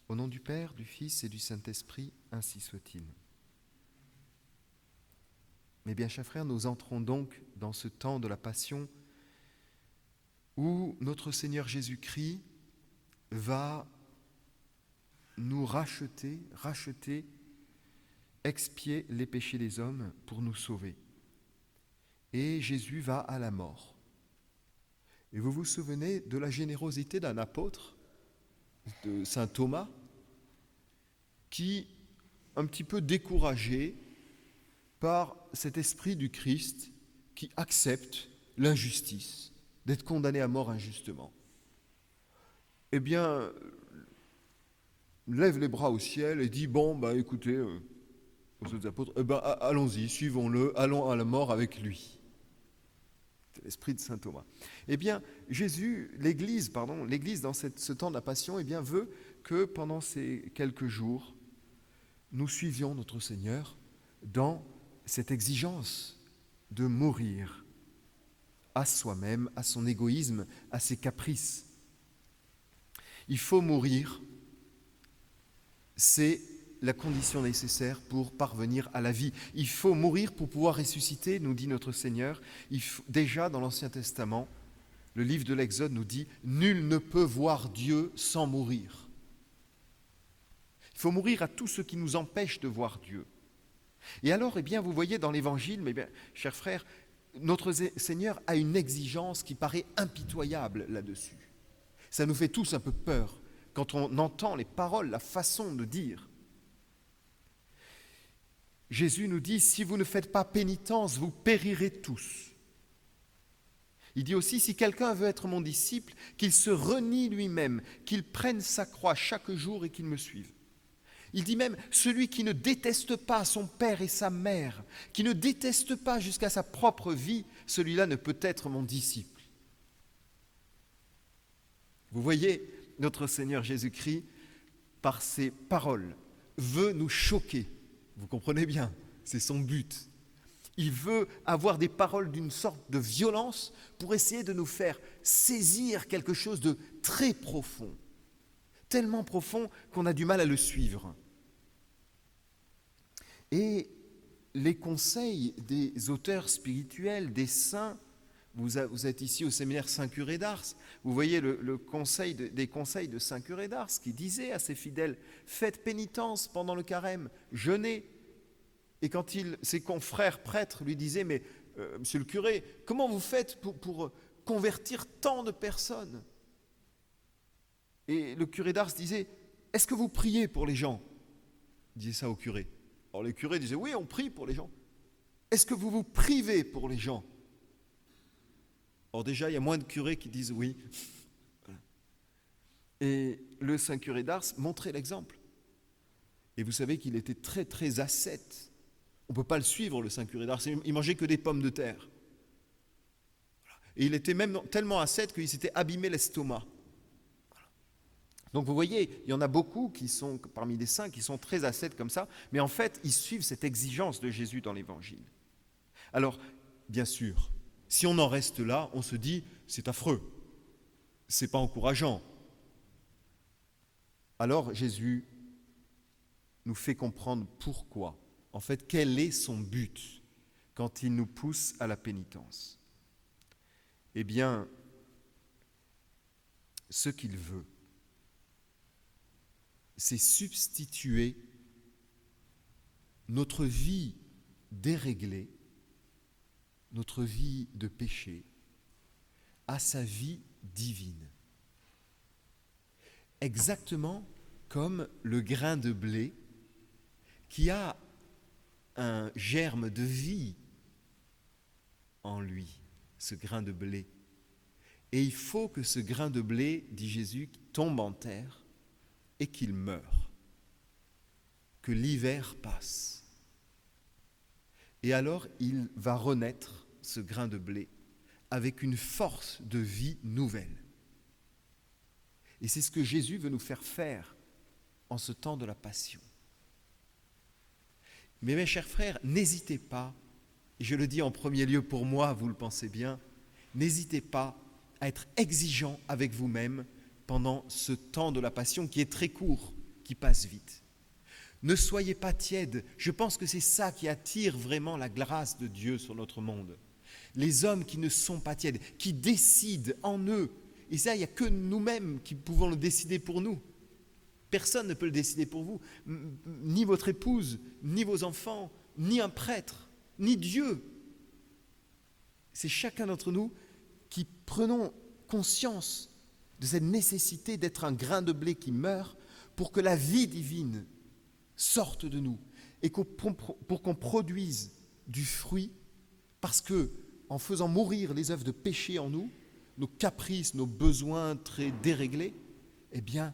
Au nom du Père, du Fils et du Saint-Esprit, ainsi soit-il. Mes bien chers frères, nous entrons donc dans ce temps de la Passion où notre Seigneur Jésus-Christ va nous racheter, expier les péchés des hommes pour nous sauver. Et Jésus va à la mort. Et vous vous souvenez de la générosité d'un apôtre, de saint Thomas, qui, un petit peu découragé par cet esprit du Christ, qui accepte l'injustice, d'être condamné à mort injustement, eh bien, lève les bras au ciel et dit, écoutez, aux autres apôtres, allons-y, suivons-le, allons à la mort avec lui. C'est l'esprit de saint Thomas. Eh bien, l'Église, dans ce temps de la Passion, veut que pendant ces quelques jours, nous suivions notre Seigneur dans cette exigence de mourir à soi-même, à son égoïsme, à ses caprices. Il faut mourir, c'est la condition nécessaire pour parvenir à la vie. Il faut mourir pour pouvoir ressusciter, nous dit notre Seigneur. Déjà dans l'Ancien Testament, le livre de l'Exode nous dit « Nul ne peut voir Dieu sans mourir ». Il faut mourir à tout ce qui nous empêche de voir Dieu. Et alors, vous voyez dans l'Évangile, chers frères, notre Seigneur a une exigence qui paraît impitoyable là-dessus. Ça nous fait tous un peu peur quand on entend les paroles, la façon de dire. Jésus nous dit, si vous ne faites pas pénitence, vous périrez tous. Il dit aussi, si quelqu'un veut être mon disciple, qu'il se renie lui-même, qu'il prenne sa croix chaque jour et qu'il me suive. Il dit même, celui qui ne déteste pas son père et sa mère, qui ne déteste pas jusqu'à sa propre vie, celui-là ne peut être mon disciple. Vous voyez, notre Seigneur Jésus-Christ, par ses paroles, veut nous choquer. Vous comprenez bien, c'est son but. Il veut avoir des paroles d'une sorte de violence pour essayer de nous faire saisir quelque chose de très profond, tellement profond qu'on a du mal à le suivre. Et les conseils des auteurs spirituels, des saints, vous êtes ici au séminaire Saint-Curé d'Ars, vous voyez des conseils de Saint-Curé d'Ars qui disait à ses fidèles, faites pénitence pendant le carême, jeûnez. Et quand ses confrères prêtres lui disaient, mais monsieur le curé, comment vous faites pour convertir tant de personnes? Et le curé d'Ars disait, est-ce que vous priez pour les gens? Il disait ça au curé. Alors les curés disaient, oui, on prie pour les gens. Est-ce que vous vous privez pour les gens? Or déjà, il y a moins de curés qui disent oui. Et le saint curé d'Ars montrait l'exemple. Et vous savez qu'il était très, très ascète. On ne peut pas le suivre, le saint curé d'Ars. Il mangeait que des pommes de terre. Et il était même tellement ascète qu'il s'était abîmé l'estomac. Donc vous voyez, il y en a beaucoup qui sont, parmi les saints, qui sont très ascètes comme ça, mais en fait, ils suivent cette exigence de Jésus dans l'Évangile. Alors, bien sûr, si on en reste là, on se dit, c'est affreux, c'est pas encourageant. Alors Jésus nous fait comprendre pourquoi. En fait, quel est son but quand il nous pousse à la pénitence? Eh bien, ce qu'il veut, c'est substituer notre vie déréglée, notre vie de péché, à sa vie divine. Exactement comme le grain de blé qui a un germe de vie en lui, ce grain de blé. Et il faut que ce grain de blé, dit Jésus, tombe en terre et qu'il meure, que l'hiver passe. Et alors il va renaître, ce grain de blé, avec une force de vie nouvelle. Et c'est ce que Jésus veut nous faire en ce temps de la Passion. Mais mes chers frères, n'hésitez pas, et je le dis en premier lieu pour moi, vous le pensez bien, n'hésitez pas à être exigeant avec vous-même pendant ce temps de la Passion qui est très court. qui passe vite. Ne soyez pas tièdes. Je pense que c'est ça qui attire vraiment la grâce de Dieu sur notre monde. Les hommes qui ne sont pas tièdes, qui décident en eux. Et ça, il n'y a que nous-mêmes qui pouvons le décider pour nous. Personne ne peut le décider pour vous. Ni votre épouse, ni vos enfants, ni un prêtre, ni Dieu. C'est chacun d'entre nous qui prenons conscience de cette nécessité d'être un grain de blé qui meurt pour que la vie divine sorte de nous et pour qu'on produise du fruit, parce que en faisant mourir les œuvres de péché en nous, nos caprices, nos besoins très déréglés, eh bien,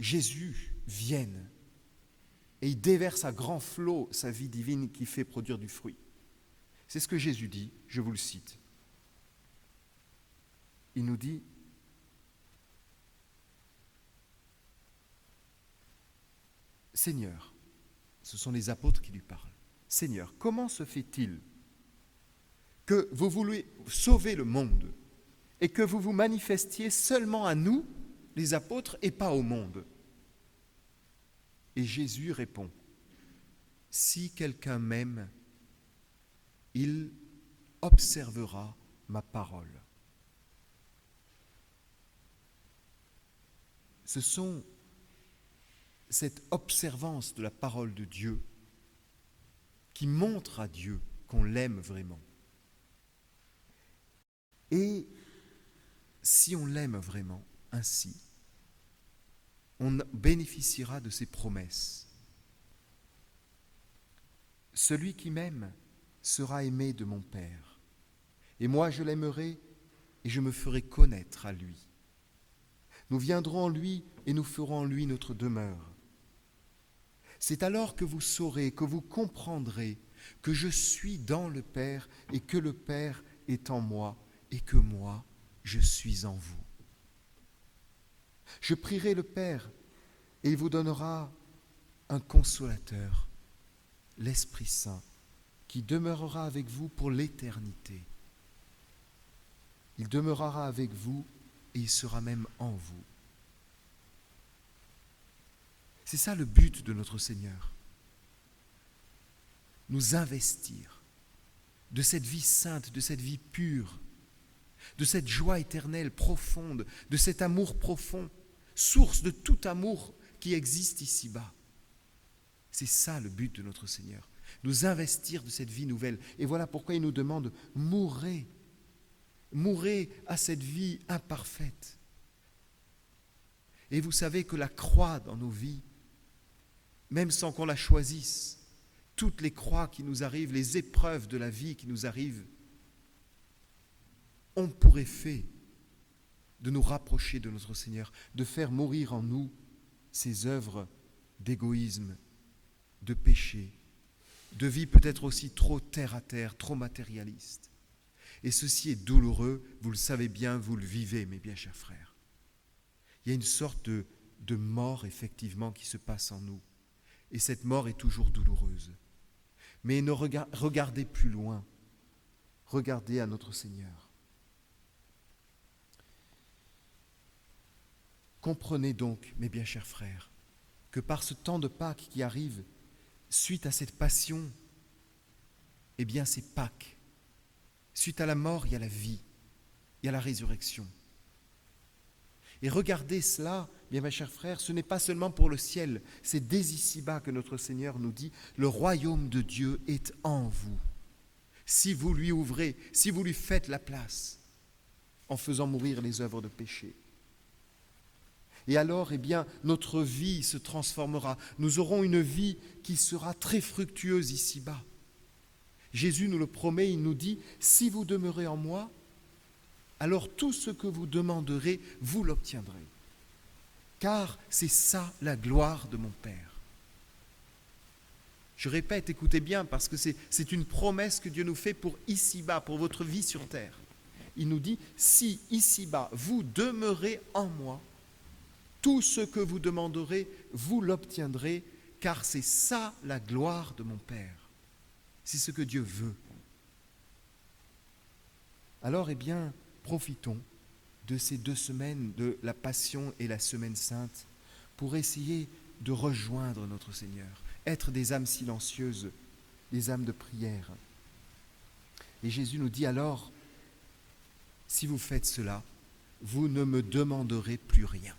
Jésus vienne et il déverse à grand flot sa vie divine qui fait produire du fruit. C'est ce que Jésus dit, je vous le cite. Il nous dit, Seigneur, ce sont les apôtres qui lui parlent, Seigneur, comment se fait-il que vous voulez sauver le monde et que vous vous manifestiez seulement à nous, les apôtres, et pas au monde? Et Jésus répond, si quelqu'un m'aime, il observera ma parole. Ce sont cette observance de la parole de Dieu qui montre à Dieu qu'on l'aime vraiment. Et si on l'aime vraiment ainsi, on bénéficiera de ses promesses. Celui qui m'aime sera aimé de mon Père, et moi je l'aimerai et je me ferai connaître à lui. Nous viendrons en lui et nous ferons en lui notre demeure. C'est alors que vous saurez, que vous comprendrez que je suis dans le Père et que le Père est en moi et que moi, je suis en vous. Je prierai le Père et il vous donnera un consolateur, l'Esprit Saint, qui demeurera avec vous pour l'éternité. Il demeurera avec vous et il sera même en vous. C'est ça le but de notre Seigneur. Nous investir de cette vie sainte, de cette vie pure, de cette joie éternelle profonde, de cet amour profond, source de tout amour qui existe ici-bas. C'est ça le but de notre Seigneur. Nous investir de cette vie nouvelle. Et voilà pourquoi il nous demande, mourrez à cette vie imparfaite. Et vous savez que la croix dans nos vies, même sans qu'on la choisisse, toutes les croix qui nous arrivent, les épreuves de la vie qui nous arrivent, ont pour effet de nous rapprocher de notre Seigneur, de faire mourir en nous ces œuvres d'égoïsme, de péché, de vie peut-être aussi trop terre à terre, trop matérialiste. Et ceci est douloureux, vous le savez bien, vous le vivez, mes bien chers frères. Il y a une sorte de mort, effectivement, qui se passe en nous. Et cette mort est toujours douloureuse. Mais ne regardez plus loin. Regardez à notre Seigneur. Comprenez donc, mes bien chers frères, que par ce temps de Pâques qui arrive, suite à cette passion, eh bien c'est Pâques. Suite à la mort, il y a la vie, il y a la résurrection. Et regardez cela, bien mes chers frères, ce n'est pas seulement pour le ciel, c'est dès ici-bas que notre Seigneur nous dit, le royaume de Dieu est en vous. Si vous lui ouvrez, si vous lui faites la place, en faisant mourir les œuvres de péché. Et alors, eh bien, notre vie se transformera. Nous aurons une vie qui sera très fructueuse ici-bas. Jésus nous le promet, il nous dit, si vous demeurez en moi, alors tout ce que vous demanderez, vous l'obtiendrez. Car c'est ça la gloire de mon Père. Je répète, écoutez bien, parce que c'est une promesse que Dieu nous fait pour ici-bas, pour votre vie sur terre. Il nous dit, si ici-bas vous demeurez en moi, tout ce que vous demanderez, vous l'obtiendrez, car c'est ça la gloire de mon Père. C'est ce que Dieu veut. Alors, eh bien, profitons de ces 2 semaines de la Passion et la Semaine Sainte pour essayer de rejoindre notre Seigneur, être des âmes silencieuses, des âmes de prière. Et Jésus nous dit alors, si vous faites cela, vous ne me demanderez plus rien.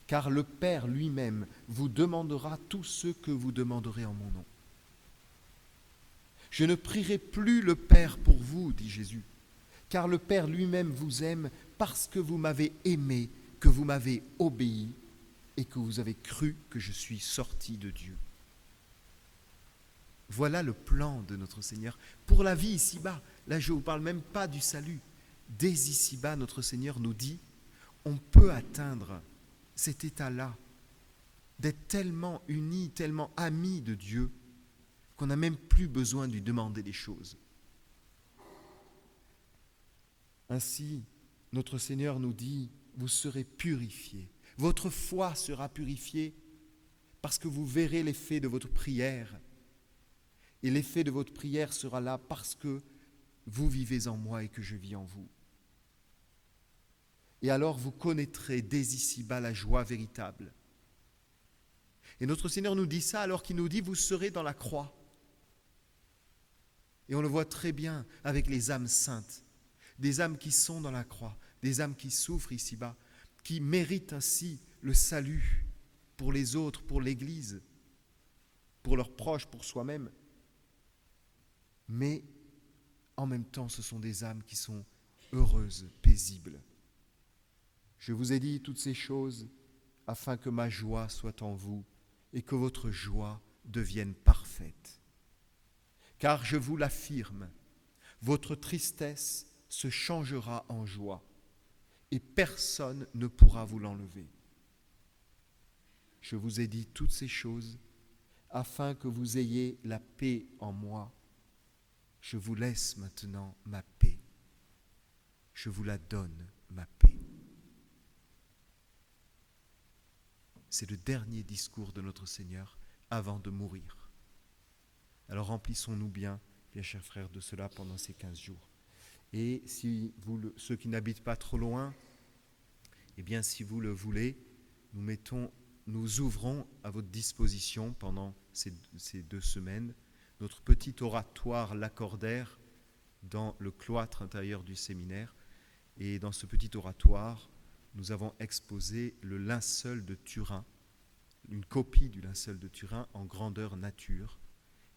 Car le Père lui-même vous demandera tout ce que vous demanderez en mon nom. Je ne prierai plus le Père pour vous, dit Jésus, car le Père lui-même vous aime parce que vous m'avez aimé, que vous m'avez obéi et que vous avez cru que je suis sorti de Dieu. Voilà le plan de notre Seigneur pour la vie ici-bas. Là, je ne vous parle même pas du salut. Dès ici-bas, notre Seigneur nous dit, on peut atteindre cet état-là, d'être tellement unis, tellement amis de Dieu, qu'on n'a même plus besoin de lui demander des choses. Ainsi, notre Seigneur nous dit, vous serez purifiés. Votre foi sera purifiée parce que vous verrez l'effet de votre prière. Et l'effet de votre prière sera là parce que vous vivez en moi et que je vis en vous. Et alors vous connaîtrez dès ici-bas la joie véritable. Et notre Seigneur nous dit ça alors qu'il nous dit, vous serez dans la croix. Et on le voit très bien avec les âmes saintes, des âmes qui sont dans la croix, des âmes qui souffrent ici-bas, qui méritent ainsi le salut pour les autres, pour l'Église, pour leurs proches, pour soi-même. Mais en même temps, ce sont des âmes qui sont heureuses, paisibles. Je vous ai dit toutes ces choses afin que ma joie soit en vous et que votre joie devienne parfaite. Car je vous l'affirme, votre tristesse se changera en joie et personne ne pourra vous l'enlever. Je vous ai dit toutes ces choses afin que vous ayez la paix en moi. Je vous laisse maintenant ma paix. Je vous la donne, ma paix. C'est le dernier discours de notre Seigneur avant de mourir. Alors remplissons-nous bien chers frères, de cela pendant ces 15 jours. Et si ceux qui n'habitent pas trop loin, eh bien si vous le voulez, nous ouvrons à votre disposition pendant ces 2 semaines notre petit oratoire Lacordaire dans le cloître intérieur du séminaire. Et dans ce petit oratoire, nous avons exposé le linceul de Turin, une copie du linceul de Turin en grandeur nature,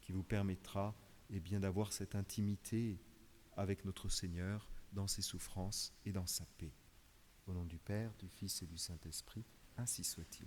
qui vous permettra d'avoir cette intimité avec notre Seigneur dans ses souffrances et dans sa paix. Au nom du Père, du Fils et du Saint-Esprit, ainsi soit-il.